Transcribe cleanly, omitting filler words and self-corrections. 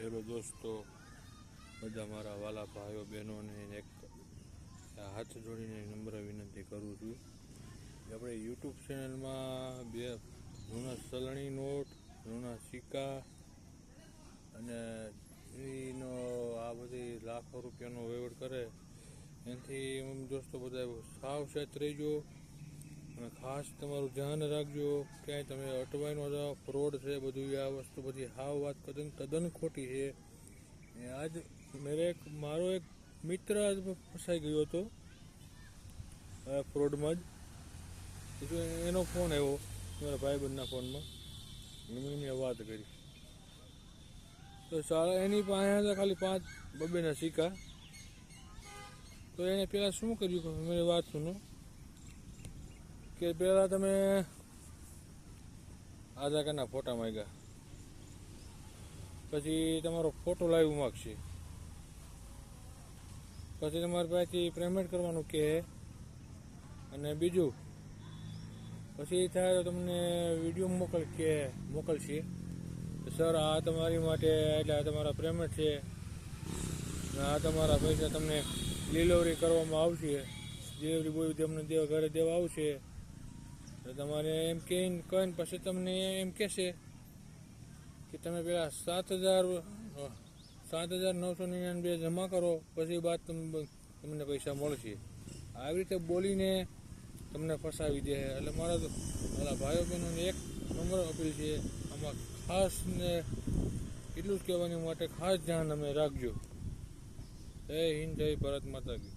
Hello દોસ્તો, બધા મારા વાલા ભાઈઓ બહેનોને એક હાથ જોડીને નમ્ર વિનંતી કરું છું કે આપણે યુટ્યુબ ચેનલમાં બે જૂના ચલણી નોટ, જૂના સિક્કા અને એનો આ બધી લાખો રૂપિયાનો વહીવટ કરે એનાથી દોસ્તો બધા સાવચેત રહીજો અને ખાસ તમારું ધ્યાન રાખજો. ક્યાંય તમે અટવાઈ ન જાઓ. ફ્રોડ છે બધું. આ વસ્તુ બધી હાવ વાત તદ્દન ખોટી છે. આજ મારો એક મિત્ર ફસાઈ ગયો હતો ફ્રોડમાં જ. એનો ફોન આવ્યો મારા ભાઈબંધના ફોનમાં. મેં વાત કરી તો સારા એની પાસે હતા ખાલી 5 સિક્કા. તો એને પહેલાં શું કર્યું મેં વાત સુનો કે પહેલાં તમે આધાર કાર્ડના ફોટા માંગ્યા, પછી તમારો ફોટો લાઈવ માગશે, પછી તમારી પાસેથી પેમેન્ટ કરવાનું કહે, અને બીજું પછી થાય તો તમને વિડીયો મોકલશે સર આ તમારી માટે એટલે આ તમારા પેમેન્ટ છે, આ તમારા પૈસા તમને ડિલિવરી કરવામાં આવશે, ડિલિવરી બોય તમને ઘરે દેવા આવશે. તો તમારે એમ કહીને પછી તમને એમ કહેશે કે તમે પેલા 7,999 જમા કરો, પછી બાદ તમને પૈસા મળશે. આવી રીતે બોલીને તમને ફસાવી દે. એટલે મારા ભાઈઓ બહેનોને એક નમ્ર અપીલ છે, આમાં ખાસ ને એટલું જ કહેવાની માટે ખાસ ધ્યાન અમે રાખજો. જય હિન્દ, જય ભારત માતા કી.